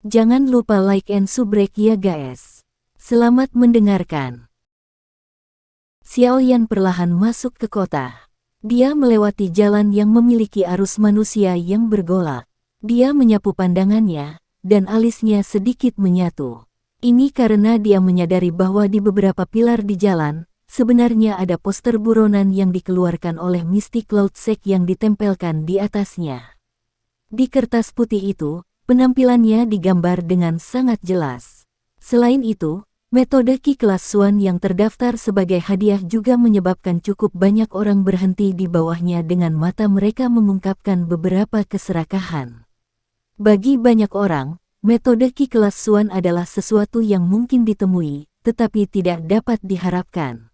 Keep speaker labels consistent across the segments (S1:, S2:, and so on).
S1: Jangan lupa like and subrek ya guys. Selamat mendengarkan. Xiaoyan perlahan masuk ke kota. Dia melewati jalan yang memiliki arus manusia yang bergolak. Dia menyapu pandangannya, dan alisnya sedikit menyatu. Ini karena dia menyadari bahwa di beberapa pilar di jalan, sebenarnya ada poster buronan yang dikeluarkan oleh Mystic Cloud Sect yang ditempelkan di atasnya. Di kertas putih itu, penampilannya digambar dengan sangat jelas. Selain itu, metode Qi kelas Xuan yang terdaftar sebagai hadiah juga menyebabkan cukup banyak orang berhenti di bawahnya dengan mata mereka mengungkapkan beberapa keserakahan. Bagi banyak orang, metode Qi kelas Xuan adalah sesuatu yang mungkin ditemui, tetapi tidak dapat diharapkan.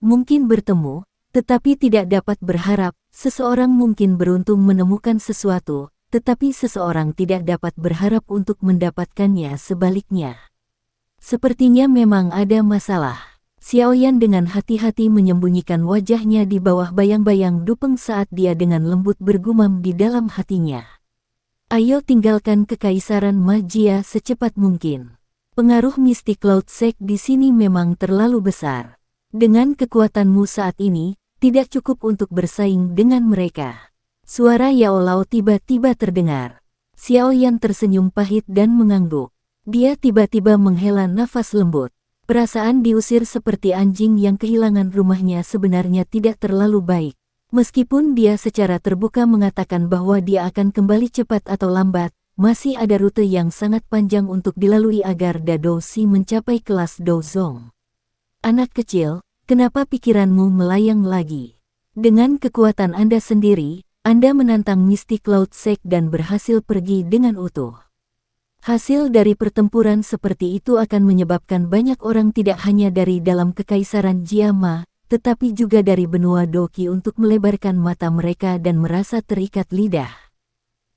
S1: Mungkin bertemu, tetapi tidak dapat berharap. Seseorang mungkin beruntung menemukan sesuatu, tetapi seseorang tidak dapat berharap untuk mendapatkannya sebaliknya. Sepertinya memang ada masalah. Xiaoyan dengan hati-hati menyembunyikan wajahnya di bawah bayang-bayang dupeng saat dia dengan lembut bergumam di dalam hatinya. Ayo tinggalkan kekaisaran magia secepat mungkin. Pengaruh Mystic Cloud Sect di sini memang terlalu besar. Dengan kekuatanmu saat ini, tidak cukup untuk bersaing dengan mereka. Suara Yao Lao tiba-tiba terdengar. Xiaoyan tersenyum pahit dan mengangguk. Dia tiba-tiba menghela nafas lembut. Perasaan diusir seperti anjing yang kehilangan rumahnya sebenarnya tidak terlalu baik. Meskipun dia secara terbuka mengatakan bahwa dia akan kembali cepat atau lambat, masih ada rute yang sangat panjang untuk dilalui agar Dado Si mencapai kelas Dozong. Anak kecil, kenapa pikiranmu melayang lagi? Dengan kekuatan Anda sendiri, Anda menantang Mystic Cloud Sect dan berhasil pergi dengan utuh. Hasil dari pertempuran seperti itu akan menyebabkan banyak orang tidak hanya dari dalam kekaisaran Jiama, tetapi juga dari benua Doqi untuk melebarkan mata mereka dan merasa terikat lidah.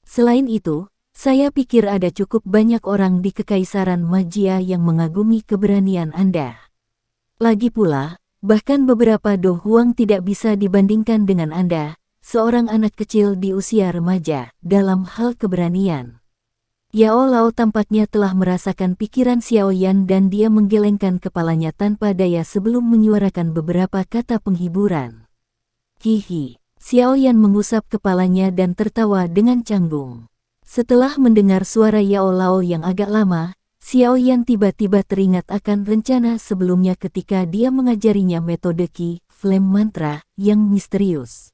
S1: Selain itu, saya pikir ada cukup banyak orang di kekaisaran magia yang mengagumi keberanian Anda. Lagi pula, bahkan beberapa Do Huang tidak bisa dibandingkan dengan Anda, seorang anak kecil di usia remaja, dalam hal keberanian. Yao Lao tampaknya telah merasakan pikiran Xiaoyan dan dia menggelengkan kepalanya tanpa daya sebelum menyuarakan beberapa kata penghiburan. Hihi, Xiaoyan mengusap kepalanya dan tertawa dengan canggung. Setelah mendengar suara Yao Lao yang agak lama, Xiaoyan tiba-tiba teringat akan rencana sebelumnya ketika dia mengajarinya metode Qi, Flame Mantra, yang misterius.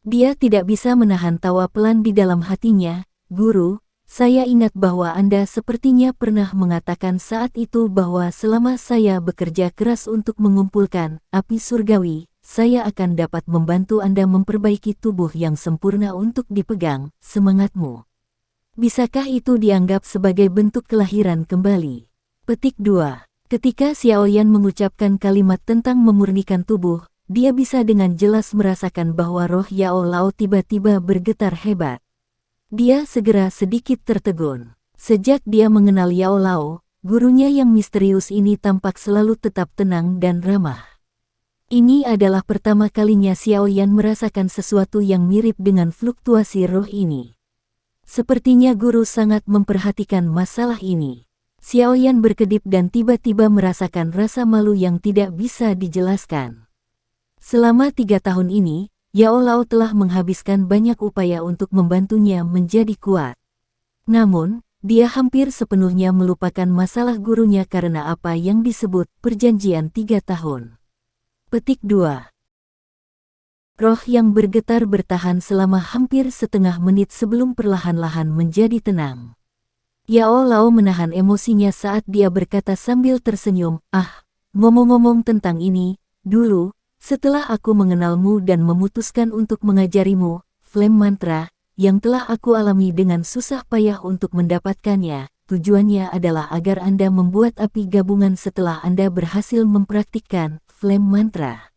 S1: Dia tidak bisa menahan tawa pelan di dalam hatinya. Guru, saya ingat bahwa Anda sepertinya pernah mengatakan saat itu bahwa selama saya bekerja keras untuk mengumpulkan api surgawi, saya akan dapat membantu Anda memperbaiki tubuh yang sempurna untuk dipegang. Semangatmu. Bisakah itu dianggap sebagai bentuk kelahiran kembali? Petik 2. Ketika Xiaoyan mengucapkan kalimat tentang memurnikan tubuh, dia bisa dengan jelas merasakan bahwa roh Yao Lao tiba-tiba bergetar hebat. Dia segera sedikit tertegun. Sejak dia mengenal Yao Lao, gurunya yang misterius ini tampak selalu tetap tenang dan ramah. Ini adalah pertama kalinya Xiaoyan merasakan sesuatu yang mirip dengan fluktuasi roh ini. Sepertinya guru sangat memperhatikan masalah ini. Xiaoyan berkedip dan tiba-tiba merasakan rasa malu yang tidak bisa dijelaskan. Selama 3 tahun ini, Yao Lao telah menghabiskan banyak upaya untuk membantunya menjadi kuat. Namun, dia hampir sepenuhnya melupakan masalah gurunya karena apa yang disebut perjanjian 3 tahun. Petik 2. Roh yang bergetar bertahan selama hampir setengah menit sebelum perlahan-lahan menjadi tenang. Yao Lao menahan emosinya saat dia berkata sambil tersenyum, ngomong-ngomong tentang ini, dulu, setelah aku mengenalmu dan memutuskan untuk mengajarimu, Flame Mantra, yang telah aku alami dengan susah payah untuk mendapatkannya, tujuannya adalah agar Anda membuat api gabungan setelah Anda berhasil mempraktikkan Flame Mantra.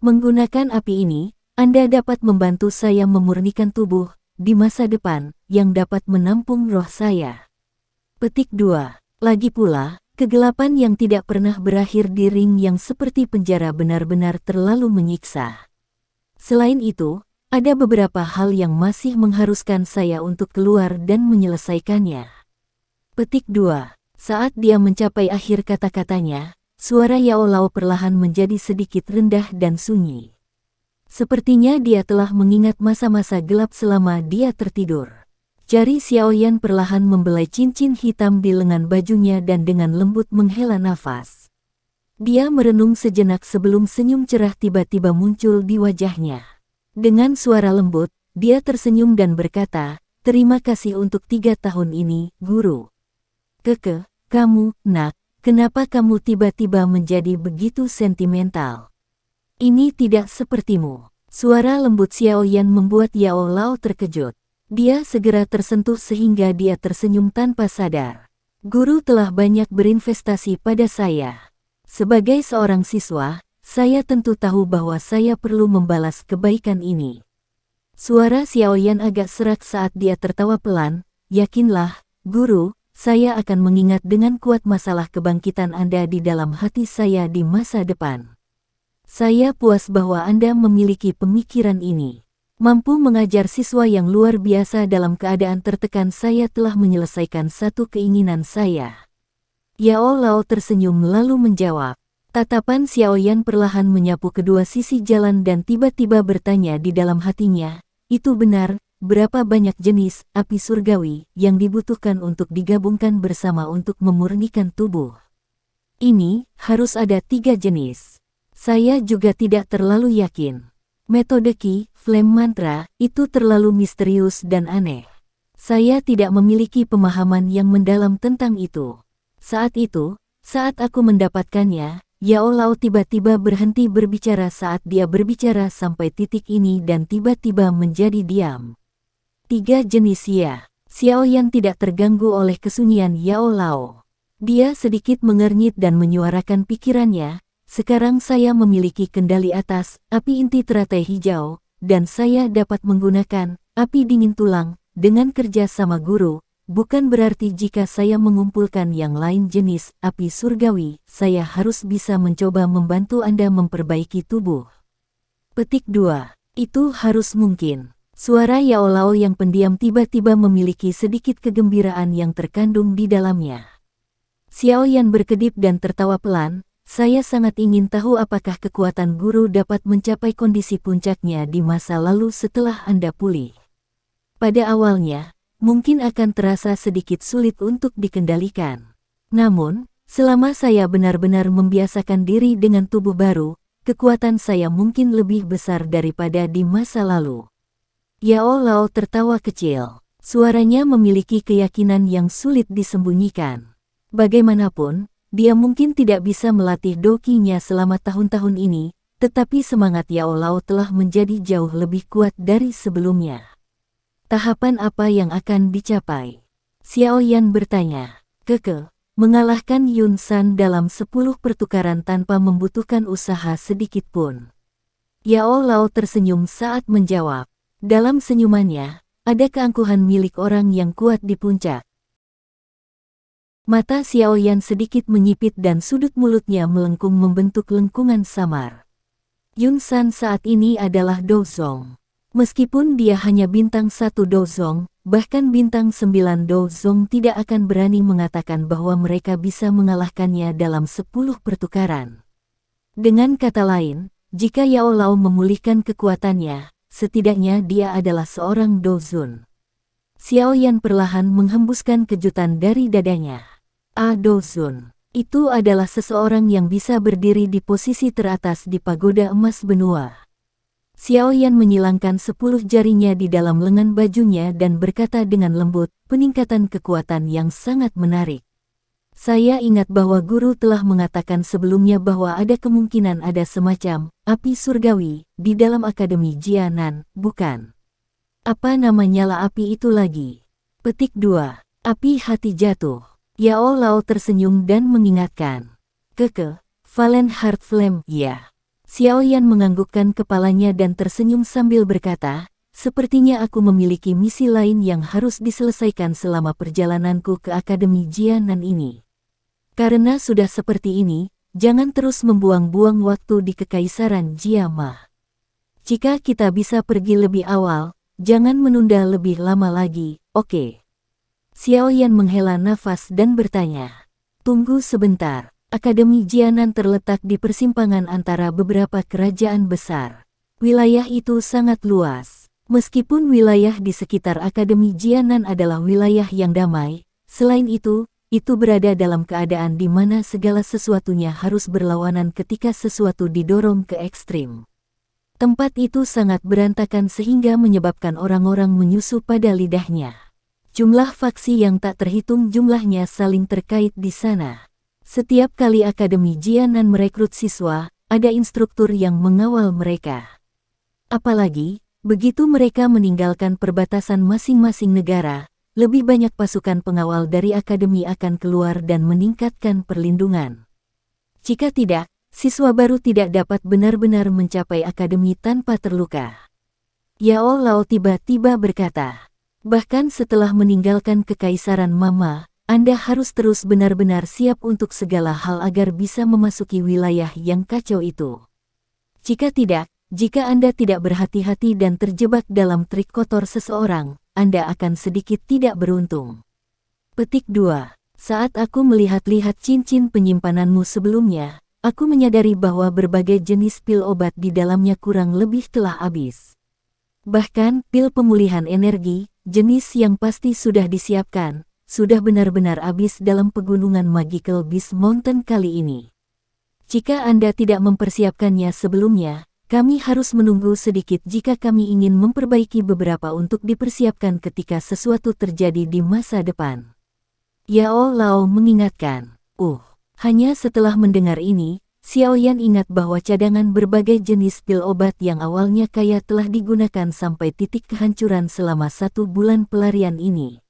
S1: Menggunakan api ini, Anda dapat membantu saya memurnikan tubuh di masa depan yang dapat menampung roh saya. Petik 2. Lagi pula, kegelapan yang tidak pernah berakhir di ring yang seperti penjara benar-benar terlalu menyiksa. Selain itu, ada beberapa hal yang masih mengharuskan saya untuk keluar dan menyelesaikannya. Petik 2. Saat dia mencapai akhir kata-katanya, suara Yao Lao perlahan menjadi sedikit rendah dan sunyi. Sepertinya dia telah mengingat masa-masa gelap selama dia tertidur. Jari Xiaoyan perlahan membelai cincin hitam di lengan bajunya dan dengan lembut menghela nafas. Dia merenung sejenak sebelum senyum cerah tiba-tiba muncul di wajahnya. Dengan suara lembut, dia tersenyum dan berkata, "Terima kasih untuk 3 tahun ini, Guru." Kamu, nak, kenapa kamu tiba-tiba menjadi begitu sentimental? Ini tidak sepertimu." Suara lembut Xiaoyan membuat Yao Lao terkejut. Dia segera tersentuh sehingga dia tersenyum tanpa sadar. "Guru telah banyak berinvestasi pada saya. Sebagai seorang siswa, saya tentu tahu bahwa saya perlu membalas kebaikan ini." Suara Xiaoyan agak serak saat dia tertawa pelan. "Yakinlah, Guru, saya akan mengingat dengan kuat masalah kebangkitan Anda di dalam hati saya di masa depan. Saya puas bahwa Anda memiliki pemikiran ini. Mampu mengajar siswa yang luar biasa dalam keadaan tertekan. Saya telah menyelesaikan satu keinginan saya." Yao Lao tersenyum lalu menjawab. Tatapan Xiaoyan perlahan menyapu kedua sisi jalan dan tiba-tiba bertanya di dalam hatinya, "Itu benar, berapa banyak jenis api surgawi yang dibutuhkan untuk digabungkan bersama untuk memurnikan tubuh?" "Ini harus ada 3 jenis. Saya juga tidak terlalu yakin. Metode Qi, Flame Mantra, itu terlalu misterius dan aneh. Saya tidak memiliki pemahaman yang mendalam tentang itu." Saat itu, saat aku mendapatkannya, Yao Lao tiba-tiba berhenti berbicara saat dia berbicara sampai titik ini dan tiba-tiba menjadi diam. 3 jenis ya. Xiaoyan tidak terganggu oleh kesunyian Yao Lao. Dia sedikit mengernyit dan menyuarakan pikirannya. "Sekarang saya memiliki kendali atas api inti teratai hijau, dan saya dapat menggunakan api dingin tulang dengan kerja sama Guru. Bukan berarti jika saya mengumpulkan yang lain jenis api surgawi, saya harus bisa mencoba membantu Anda memperbaiki tubuh." Petik 2. Itu harus mungkin. Suara Yao Lao yang pendiam tiba-tiba memiliki sedikit kegembiraan yang terkandung di dalamnya. Xiaoyan berkedip dan tertawa pelan. "Saya sangat ingin tahu apakah kekuatan Guru dapat mencapai kondisi puncaknya di masa lalu setelah Anda pulih. Pada awalnya, mungkin akan terasa sedikit sulit untuk dikendalikan. Namun, selama saya benar-benar membiasakan diri dengan tubuh baru, kekuatan saya mungkin lebih besar daripada di masa lalu." Yao Lao tertawa kecil. Suaranya memiliki keyakinan yang sulit disembunyikan. Bagaimanapun, dia mungkin tidak bisa melatih dokinya selama tahun-tahun ini, tetapi semangat Yao Lao telah menjadi jauh lebih kuat dari sebelumnya. "Tahapan apa yang akan dicapai?" Xiaoyan bertanya. Mengalahkan Yun San dalam 10 pertukaran tanpa membutuhkan usaha sedikit pun." Yao Lao tersenyum saat menjawab. Dalam senyumannya, ada keangkuhan milik orang yang kuat di puncak. Mata Xiaoyan sedikit menyipit dan sudut mulutnya melengkung membentuk lengkungan samar. Yun San saat ini adalah Dozong. Meskipun dia hanya bintang 1 Dozong, bahkan bintang 9 Dozong tidak akan berani mengatakan bahwa mereka bisa mengalahkannya dalam 10 pertukaran. Dengan kata lain, jika Yao Lao memulihkan kekuatannya, setidaknya dia adalah seorang Dozun. Xiaoyan perlahan menghembuskan kejutan dari dadanya. Dozun. Itu adalah seseorang yang bisa berdiri di posisi teratas di pagoda emas benua. Xiaoyan menyilangkan 10 jarinya di dalam lengan bajunya dan berkata dengan lembut, "Peningkatan kekuatan yang sangat menarik. Saya ingat bahwa Guru telah mengatakan sebelumnya bahwa ada kemungkinan ada semacam api surgawi di dalam Akademi Jianan, bukan? Apa nama nyala api itu lagi?" Petik 2. Api hati jatuh. Yao Lao tersenyum dan mengingatkan. Valen Heart Flame, ya. Xiaoyan menganggukkan kepalanya dan tersenyum sambil berkata, "Sepertinya aku memiliki misi lain yang harus diselesaikan selama perjalananku ke Akademi Jianan ini. Karena sudah seperti ini, jangan terus membuang-buang waktu di Kekaisaran Jiama. Jika kita bisa pergi lebih awal, jangan menunda lebih lama lagi, oke?" Xiao Yan menghela nafas dan bertanya. Tunggu sebentar. Akademi Jianan terletak di persimpangan antara beberapa kerajaan besar. Wilayah itu sangat luas. Meskipun wilayah di sekitar Akademi Jianan adalah wilayah yang damai, selain itu berada dalam keadaan di mana segala sesuatunya harus berlawanan ketika sesuatu didorong ke ekstrim. Tempat itu sangat berantakan sehingga menyebabkan orang-orang menyusup pada lidahnya. Jumlah faksi yang tak terhitung jumlahnya saling terkait di sana. Setiap kali Akademi Jianan merekrut siswa, ada instruktur yang mengawal mereka. Apalagi, begitu mereka meninggalkan perbatasan masing-masing negara, lebih banyak pasukan pengawal dari akademi akan keluar dan meningkatkan perlindungan. Jika tidak, siswa baru tidak dapat benar-benar mencapai akademi tanpa terluka. Yao Lao tiba-tiba berkata. Bahkan setelah meninggalkan kekaisaran Mama, Anda harus terus benar-benar siap untuk segala hal agar bisa memasuki wilayah yang kacau itu. Jika tidak, jika Anda tidak berhati-hati dan terjebak dalam trik kotor seseorang, Anda akan sedikit tidak beruntung. Petik 2. Saat aku melihat-lihat cincin penyimpananmu sebelumnya, aku menyadari bahwa berbagai jenis pil obat di dalamnya kurang lebih telah habis. Bahkan, pil pemulihan energi, jenis yang pasti sudah disiapkan, sudah benar-benar habis dalam pegunungan Magical Beast Mountain kali ini. Jika Anda tidak mempersiapkannya sebelumnya, kami harus menunggu sedikit jika kami ingin memperbaiki beberapa untuk dipersiapkan ketika sesuatu terjadi di masa depan. Yao Lao mengingatkan. Hanya setelah mendengar ini, Xiao Yan ingat bahwa cadangan berbagai jenis pil obat yang awalnya kaya telah digunakan sampai titik kehancuran selama 1 bulan pelarian ini.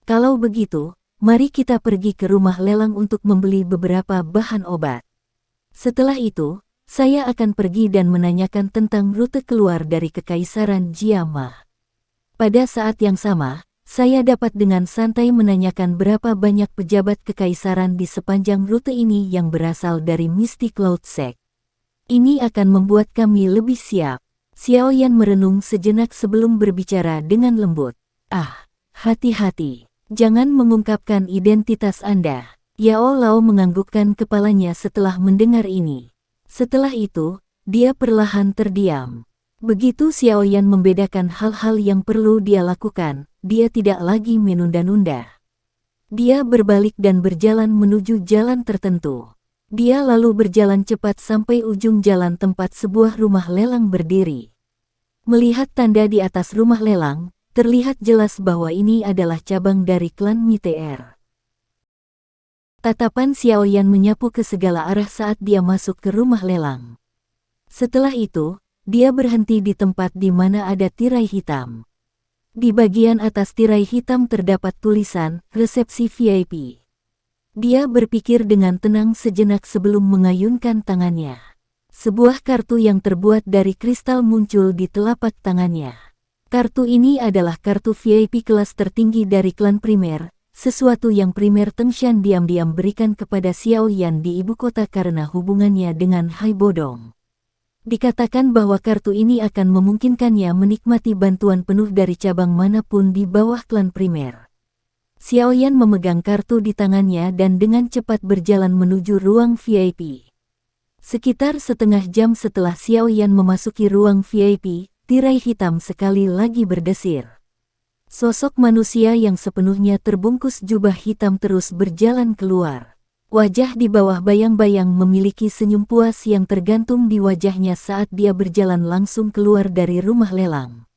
S1: Kalau begitu, mari kita pergi ke rumah lelang untuk membeli beberapa bahan obat. Setelah itu, saya akan pergi dan menanyakan tentang rute keluar dari Kekaisaran Jiama. Pada saat yang sama, saya dapat dengan santai menanyakan berapa banyak pejabat kekaisaran di sepanjang rute ini yang berasal dari Mystic Cloud Sect. Ini akan membuat kami lebih siap. Xiao Yan merenung sejenak sebelum berbicara dengan lembut. Hati-hati. Jangan mengungkapkan identitas Anda. Yao Lao menganggukkan kepalanya setelah mendengar ini. Setelah itu, dia perlahan terdiam. Begitu Xiao Yan membedakan hal-hal yang perlu dia lakukan, dia tidak lagi menunda-nunda. Dia berbalik dan berjalan menuju jalan tertentu. Dia lalu berjalan cepat sampai ujung jalan tempat sebuah rumah lelang berdiri. Melihat tanda di atas rumah lelang, terlihat jelas bahwa ini adalah cabang dari klan Miteer. Tatapan Xiao Yan menyapu ke segala arah saat dia masuk ke rumah lelang. Setelah itu, dia berhenti di tempat di mana ada tirai hitam. Di bagian atas tirai hitam terdapat tulisan, resepsi VIP. Dia berpikir dengan tenang sejenak sebelum mengayunkan tangannya. Sebuah kartu yang terbuat dari kristal muncul di telapak tangannya. Kartu ini adalah kartu VIP kelas tertinggi dari klan primer, sesuatu yang primer Tengshan diam-diam berikan kepada Xiao Yan di ibu kota karena hubungannya dengan Hai Bodong. Dikatakan bahwa kartu ini akan memungkinkannya menikmati bantuan penuh dari cabang manapun di bawah klan primer. Xiao Yan memegang kartu di tangannya dan dengan cepat berjalan menuju ruang VIP. Sekitar setengah jam setelah Xiao Yan memasuki ruang VIP, tirai hitam sekali lagi berdesir. Sosok manusia yang sepenuhnya terbungkus jubah hitam terus berjalan keluar. Wajah di bawah bayang-bayang memiliki senyum puas yang tergantung di wajahnya saat dia berjalan langsung keluar dari rumah lelang.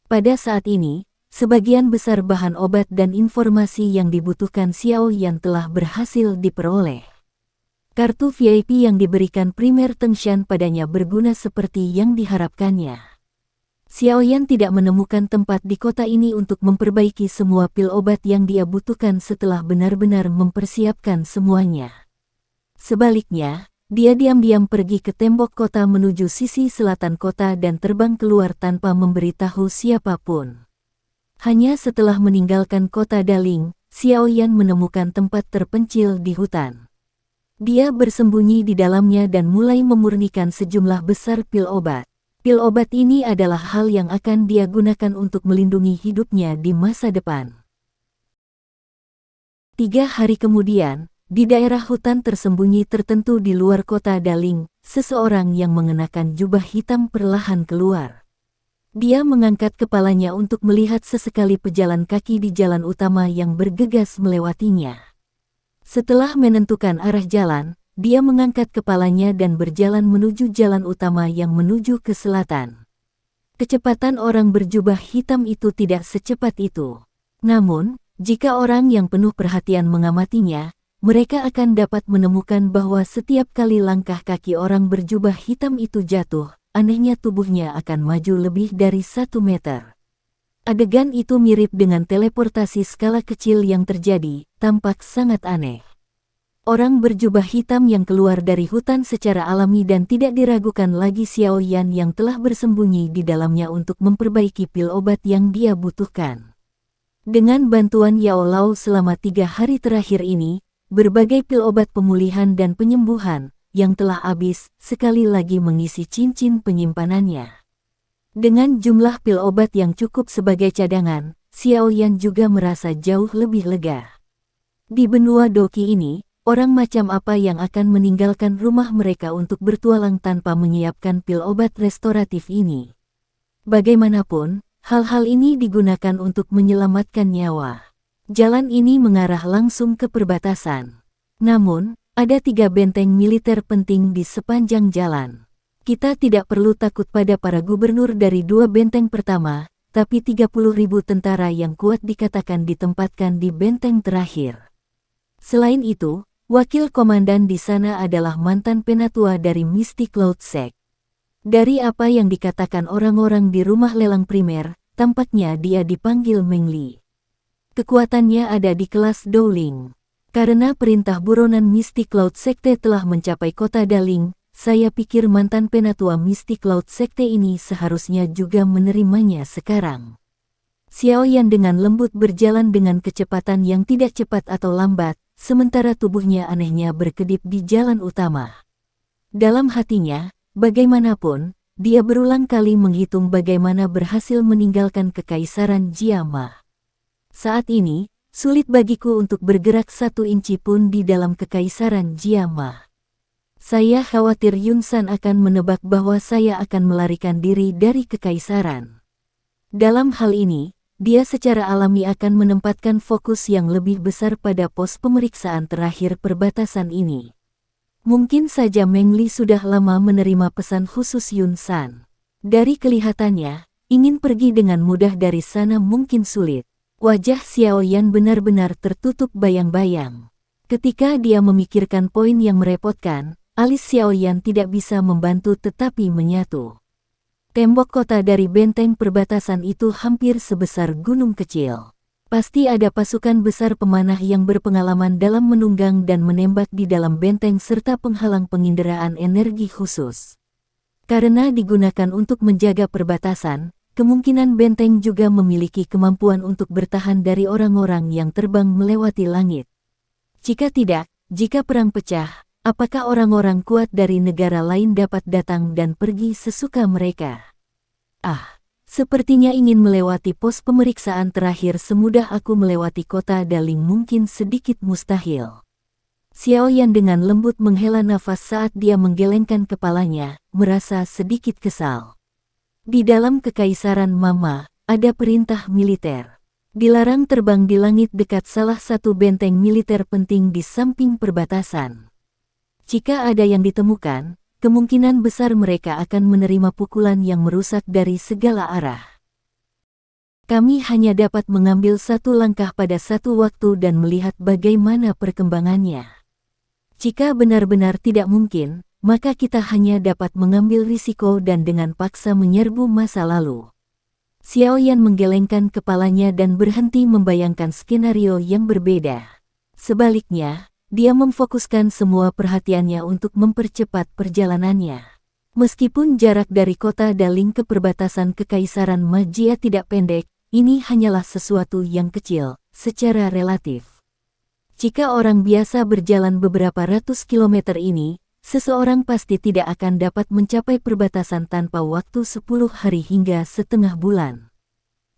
S1: Pada saat ini, sebagian besar bahan obat dan informasi yang dibutuhkan Xiao Yan telah berhasil diperoleh. Kartu VIP yang diberikan primer Tengshan padanya berguna seperti yang diharapkannya. Xiao Yan tidak menemukan tempat di kota ini untuk memperbaiki semua pil obat yang dia butuhkan setelah benar-benar mempersiapkan semuanya. Sebaliknya, dia diam-diam pergi ke tembok kota menuju sisi selatan kota dan terbang keluar tanpa memberitahu siapapun. Hanya setelah meninggalkan kota Daling, Xiao Yan menemukan tempat terpencil di hutan. Dia bersembunyi di dalamnya dan mulai memurnikan sejumlah besar pil obat. Pil obat ini adalah hal yang akan dia gunakan untuk melindungi hidupnya di masa depan. 3 hari kemudian, di daerah hutan tersembunyi tertentu di luar kota Daling, seseorang yang mengenakan jubah hitam perlahan keluar. Dia mengangkat kepalanya untuk melihat sesekali pejalan kaki di jalan utama yang bergegas melewatinya. Setelah menentukan arah jalan, dia mengangkat kepalanya dan berjalan menuju jalan utama yang menuju ke selatan. Kecepatan orang berjubah hitam itu tidak secepat itu. Namun, jika orang yang penuh perhatian mengamatinya, mereka akan dapat menemukan bahwa setiap kali langkah kaki orang berjubah hitam itu jatuh, anehnya tubuhnya akan maju lebih dari 1 meter. Adegan itu mirip dengan teleportasi skala kecil yang terjadi, tampak sangat aneh. Orang berjubah hitam yang keluar dari hutan secara alami dan tidak diragukan lagi Xiao Yan yang telah bersembunyi di dalamnya untuk memperbaiki pil obat yang dia butuhkan. Dengan bantuan Yao Lao selama 3 hari terakhir ini, berbagai pil obat pemulihan dan penyembuhan yang telah habis sekali lagi mengisi cincin penyimpanannya. Dengan jumlah pil obat yang cukup sebagai cadangan, Xiao Yan juga merasa jauh lebih lega. Di benua Doki ini, orang macam apa yang akan meninggalkan rumah mereka untuk bertualang tanpa menyiapkan pil obat restoratif ini? Bagaimanapun, hal-hal ini digunakan untuk menyelamatkan nyawa. Jalan ini mengarah langsung ke perbatasan. Namun, ada 3 benteng militer penting di sepanjang jalan. Kita tidak perlu takut pada para gubernur dari 2 benteng pertama, tapi 30.000 tentara yang kuat dikatakan ditempatkan di benteng terakhir. Selain itu, wakil komandan di sana adalah mantan penatua dari Mystic Cloud Sect. Dari apa yang dikatakan orang-orang di rumah lelang primer, tampaknya dia dipanggil Meng Li. Kekuatannya ada di kelas Dowling. Karena perintah buronan Mystic Cloud Sekte telah mencapai kota Daling, saya pikir mantan penatua Mystic Cloud Sekte ini seharusnya juga menerimanya sekarang. Xiao Yan dengan lembut berjalan dengan kecepatan yang tidak cepat atau lambat, sementara tubuhnya anehnya berkedip di jalan utama. Dalam hatinya, bagaimanapun, dia berulang kali menghitung bagaimana berhasil meninggalkan kekaisaran Jiama. Saat ini, sulit bagiku untuk bergerak 1 inci pun di dalam kekaisaran Jiama. Saya khawatir Yun San akan menebak bahwa saya akan melarikan diri dari kekaisaran. Dalam hal ini, dia secara alami akan menempatkan fokus yang lebih besar pada pos pemeriksaan terakhir perbatasan ini. Mungkin saja Meng Li sudah lama menerima pesan khusus Yun San. Dari kelihatannya, ingin pergi dengan mudah dari sana mungkin sulit. Wajah Xiao Yan benar-benar tertutup bayang-bayang. Ketika dia memikirkan poin yang merepotkan, alis Xiao Yan tidak bisa membantu tetapi menyatu. Tembok kota dari benteng perbatasan itu hampir sebesar gunung kecil. Pasti ada pasukan besar pemanah yang berpengalaman dalam menunggang dan menembak di dalam benteng serta penghalang penginderaan energi khusus. Karena digunakan untuk menjaga perbatasan, kemungkinan benteng juga memiliki kemampuan untuk bertahan dari orang-orang yang terbang melewati langit. Jika tidak, jika perang pecah, apakah orang-orang kuat dari negara lain dapat datang dan pergi sesuka mereka? Sepertinya ingin melewati pos pemeriksaan terakhir semudah aku melewati kota Daling mungkin sedikit mustahil. Xiao Yan dengan lembut menghela nafas saat dia menggelengkan kepalanya, merasa sedikit kesal. Di dalam kekaisaran Mama, ada perintah militer. Dilarang terbang di langit dekat salah satu benteng militer penting di samping perbatasan. Jika ada yang ditemukan, kemungkinan besar mereka akan menerima pukulan yang merusak dari segala arah. Kami hanya dapat mengambil 1 langkah pada satu waktu dan melihat bagaimana perkembangannya. Jika benar-benar tidak mungkin, maka kita hanya dapat mengambil risiko dan dengan paksa menyerbu masa lalu. Xiao Yan menggelengkan kepalanya dan berhenti membayangkan skenario yang berbeda. Sebaliknya, dia memfokuskan semua perhatiannya untuk mempercepat perjalanannya. Meskipun jarak dari kota Daling ke perbatasan kekaisaran Majia tidak pendek, ini hanyalah sesuatu yang kecil, secara relatif. Jika orang biasa berjalan beberapa ratus kilometer ini, seseorang pasti tidak akan dapat mencapai perbatasan tanpa waktu 10 hari hingga setengah bulan.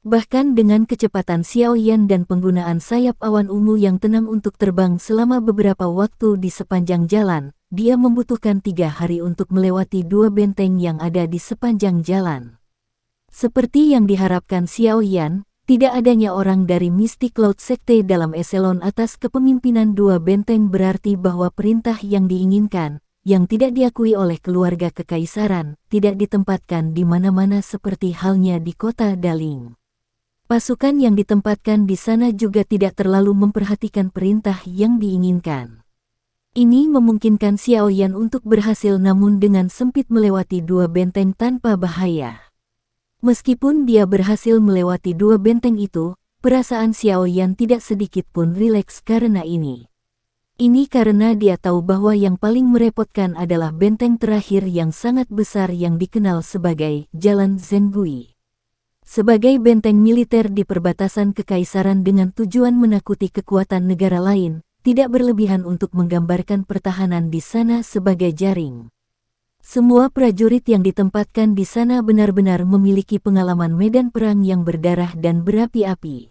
S1: Bahkan dengan kecepatan Xiao Yan dan penggunaan sayap awan ungu yang tenang untuk terbang selama beberapa waktu di sepanjang jalan, dia membutuhkan 3 hari untuk melewati 2 benteng yang ada di sepanjang jalan. Seperti yang diharapkan Xiao Yan, tidak adanya orang dari Mystic Cloud Sekte dalam eselon atas kepemimpinan 2 benteng berarti bahwa perintah yang diinginkan, yang tidak diakui oleh keluarga kekaisaran, tidak ditempatkan di mana-mana seperti halnya di kota Daling. Pasukan yang ditempatkan di sana juga tidak terlalu memperhatikan perintah yang diinginkan. Ini memungkinkan Xiao Yan untuk berhasil namun dengan sempit melewati 2 benteng tanpa bahaya. Meskipun dia berhasil melewati 2 benteng itu, perasaan Xiao Yan tidak sedikit pun rileks karena ini. Ini karena dia tahu bahwa yang paling merepotkan adalah benteng terakhir yang sangat besar yang dikenal sebagai Jalan Zengui. Sebagai benteng militer di perbatasan kekaisaran dengan tujuan menakuti kekuatan negara lain, tidak berlebihan untuk menggambarkan pertahanan di sana sebagai jaring. Semua prajurit yang ditempatkan di sana benar-benar memiliki pengalaman medan perang yang berdarah dan berapi-api.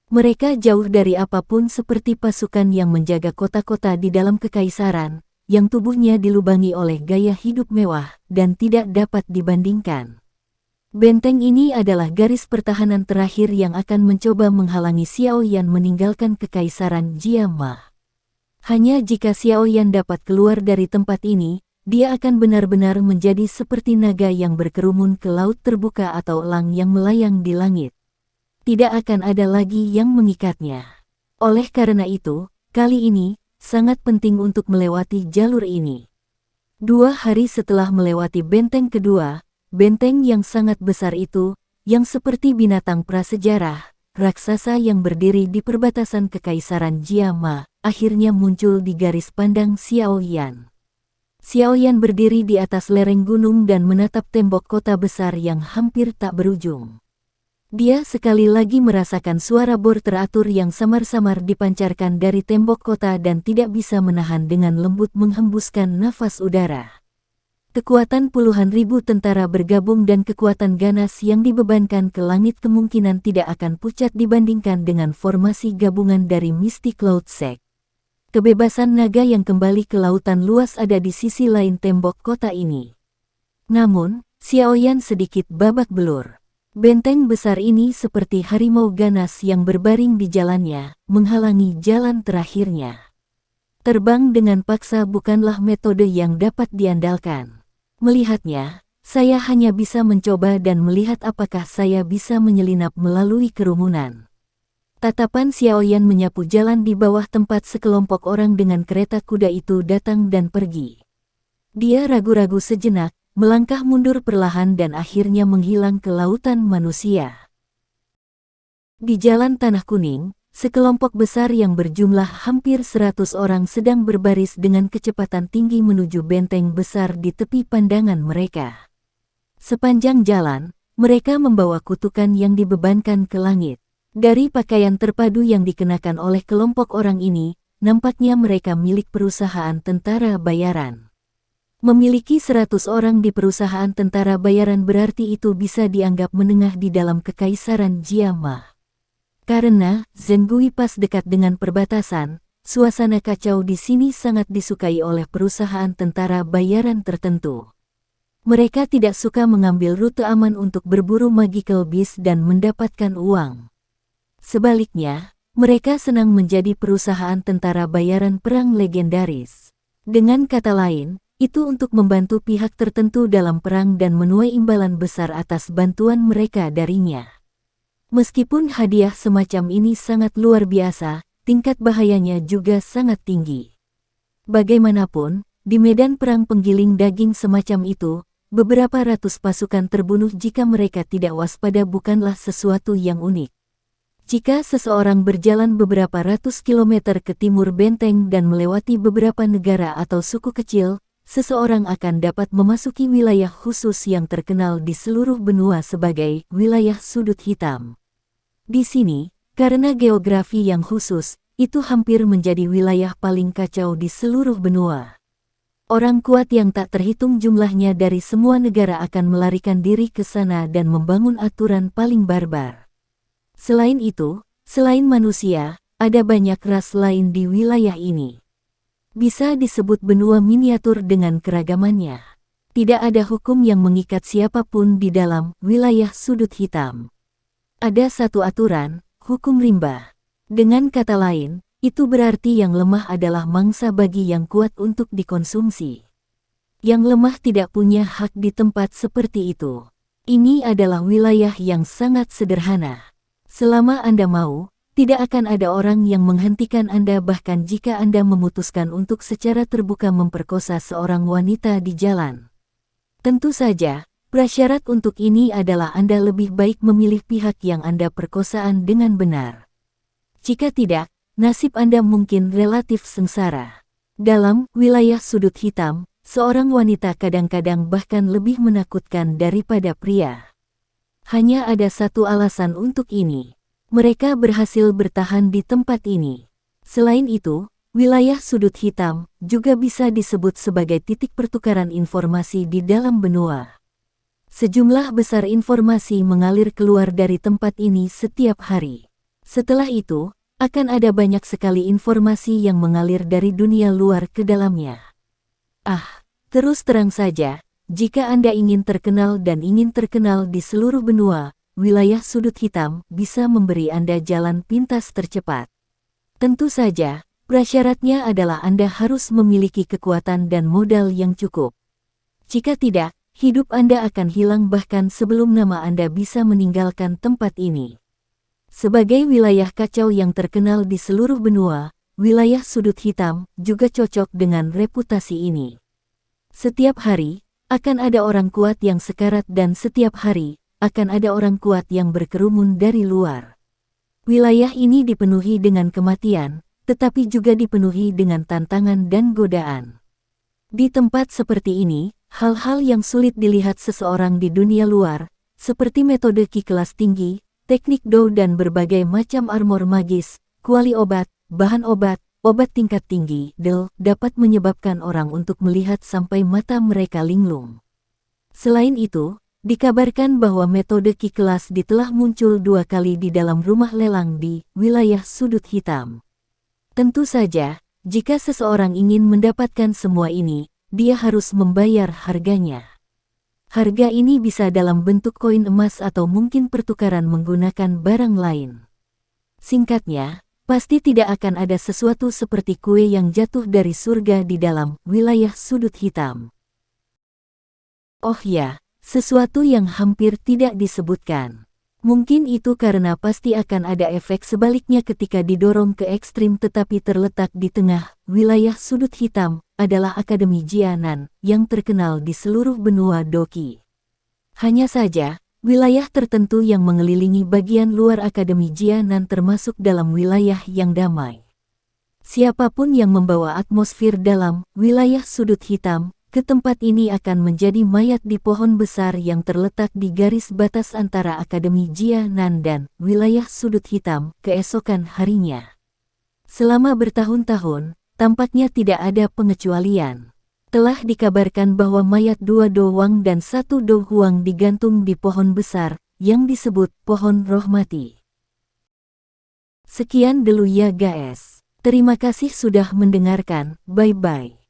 S1: Mereka jauh dari apapun seperti pasukan yang menjaga kota-kota di dalam kekaisaran, yang tubuhnya dilubangi oleh gaya hidup mewah dan tidak dapat dibandingkan. Benteng ini adalah garis pertahanan terakhir yang akan mencoba menghalangi Xiao Yan meninggalkan kekaisaran Jiama. Hanya jika Xiao Yan dapat keluar dari tempat ini, dia akan benar-benar menjadi seperti naga yang berkerumun ke laut terbuka atau elang yang melayang di langit. Tidak akan ada lagi yang mengikatnya. Oleh karena itu, kali ini, sangat penting untuk melewati jalur ini. 2 hari setelah melewati benteng kedua, benteng yang sangat besar itu, yang seperti binatang prasejarah, raksasa yang berdiri di perbatasan kekaisaran Jiama, akhirnya muncul di garis pandang Xiao Yan. Xiao Yan berdiri di atas lereng gunung dan menatap tembok kota besar yang hampir tak berujung. Dia sekali lagi merasakan suara bor teratur yang samar-samar dipancarkan dari tembok kota dan tidak bisa menahan dengan lembut menghembuskan nafas udara. Kekuatan puluhan ribu tentara bergabung dan kekuatan ganas yang dibebankan ke langit kemungkinan tidak akan pucat dibandingkan dengan formasi gabungan dari Mystic Cloud Sect. Kebebasan naga yang kembali ke lautan luas ada di sisi lain tembok kota ini. Namun, Xiao Yan sedikit babak belur. Benteng besar ini seperti harimau ganas yang berbaring di jalannya, menghalangi jalan terakhirnya. Terbang dengan paksa bukanlah metode yang dapat diandalkan. Melihatnya, saya hanya bisa mencoba dan melihat apakah saya bisa menyelinap melalui kerumunan. Tatapan Xiao Yan menyapu jalan di bawah tempat sekelompok orang dengan kereta kuda itu datang dan pergi. Dia ragu-ragu sejenak, melangkah mundur perlahan dan akhirnya menghilang ke lautan manusia. Di jalan tanah kuning, sekelompok besar yang berjumlah hampir 100 orang sedang berbaris dengan kecepatan tinggi menuju benteng besar di tepi pandangan mereka. Sepanjang jalan, mereka membawa kutukan yang dibebankan ke langit. Dari pakaian terpadu yang dikenakan oleh kelompok orang ini, nampaknya mereka milik perusahaan tentara bayaran. Memiliki 100 orang di perusahaan tentara bayaran berarti itu bisa dianggap menengah di dalam kekaisaran Jiama. Karena Zengui pas dekat dengan perbatasan, suasana kacau di sini sangat disukai oleh perusahaan tentara bayaran tertentu. Mereka tidak suka mengambil rute aman untuk berburu magical beast dan mendapatkan uang. Sebaliknya, mereka senang menjadi perusahaan tentara bayaran perang legendaris. Dengan kata lain, itu untuk membantu pihak tertentu dalam perang dan menuai imbalan besar atas bantuan mereka darinya. Meskipun hadiah semacam ini sangat luar biasa, tingkat bahayanya juga sangat tinggi. Bagaimanapun, di medan perang penggiling daging semacam itu, beberapa ratus pasukan terbunuh jika mereka tidak waspada bukanlah sesuatu yang unik. Jika seseorang berjalan beberapa ratus kilometer ke timur benteng dan melewati beberapa negara atau suku kecil, seseorang akan dapat memasuki wilayah khusus yang terkenal di seluruh benua sebagai wilayah sudut hitam. Di sini, karena geografi yang khusus, itu hampir menjadi wilayah paling kacau di seluruh benua. Orang kuat yang tak terhitung jumlahnya dari semua negara akan melarikan diri ke sana dan membangun aturan paling barbar. Selain itu, selain manusia, ada banyak ras lain di wilayah ini. Bisa disebut benua miniatur dengan keragamannya. Tidak ada hukum yang mengikat siapapun di dalam wilayah sudut hitam. Ada satu aturan, hukum rimba. Dengan kata lain, itu berarti yang lemah adalah mangsa bagi yang kuat untuk dikonsumsi. Yang lemah tidak punya hak di tempat seperti itu. Ini adalah wilayah yang sangat sederhana. Selama Anda mau, tidak akan ada orang yang menghentikan Anda bahkan jika Anda memutuskan untuk secara terbuka memperkosa seorang wanita di jalan. Tentu saja, prasyarat untuk ini adalah Anda lebih baik memilih pihak yang Anda perkosaan dengan benar. Jika tidak, nasib Anda mungkin relatif sengsara. Dalam wilayah sudut hitam, seorang wanita kadang-kadang bahkan lebih menakutkan daripada pria. Hanya ada satu alasan untuk ini. Mereka berhasil bertahan di tempat ini. Selain itu, wilayah sudut hitam juga bisa disebut sebagai titik pertukaran informasi di dalam benua. Sejumlah besar informasi mengalir keluar dari tempat ini setiap hari. Setelah itu, akan ada banyak sekali informasi yang mengalir dari dunia luar ke dalamnya. Terus terang saja, jika Anda ingin terkenal dan ingin terkenal di seluruh benua, wilayah sudut hitam bisa memberi Anda jalan pintas tercepat. Tentu saja, prasyaratnya adalah Anda harus memiliki kekuatan dan modal yang cukup. Jika tidak, hidup Anda akan hilang bahkan sebelum nama Anda bisa meninggalkan tempat ini. Sebagai wilayah kacau yang terkenal di seluruh benua, wilayah sudut hitam juga cocok dengan reputasi ini. Setiap hari, akan ada orang kuat yang sekarat dan setiap hari, akan ada orang kuat yang berkerumun dari luar. Wilayah ini dipenuhi dengan kematian, tetapi juga dipenuhi dengan tantangan dan godaan. Di tempat seperti ini, hal-hal yang sulit dilihat seseorang di dunia luar, seperti metode ki kelas tinggi, teknik do dan berbagai macam armor magis, kuali obat, bahan obat, obat tingkat tinggi, dapat menyebabkan orang untuk melihat sampai mata mereka linglung. Selain itu, dikabarkan bahwa metode ki kelas telah muncul 2 kali di dalam rumah lelang di wilayah sudut hitam. Tentu saja, jika seseorang ingin mendapatkan semua ini, dia harus membayar harganya. Harga ini bisa dalam bentuk koin emas atau mungkin pertukaran menggunakan barang lain. Singkatnya, pasti tidak akan ada sesuatu seperti kue yang jatuh dari surga di dalam wilayah sudut hitam. Oh ya, sesuatu yang hampir tidak disebutkan. Mungkin itu karena pasti akan ada efek sebaliknya ketika didorong ke ekstrim tetapi terletak di tengah wilayah sudut hitam adalah Akademi Jianan yang terkenal di seluruh benua Doki. Hanya saja, wilayah tertentu yang mengelilingi bagian luar Akademi Jianan termasuk dalam wilayah yang damai. Siapapun yang membawa atmosfer dalam wilayah sudut hitam ke tempat ini akan menjadi mayat di pohon besar yang terletak di garis batas antara Akademi Jianan dan wilayah sudut hitam keesokan harinya. Selama bertahun-tahun, tampaknya tidak ada pengecualian. Telah dikabarkan bahwa mayat 2 Do Wang dan 1 Do Huang digantung di pohon besar, yang disebut pohon roh mati. Sekian dulu ya guys. Terima kasih sudah mendengarkan, bye-bye.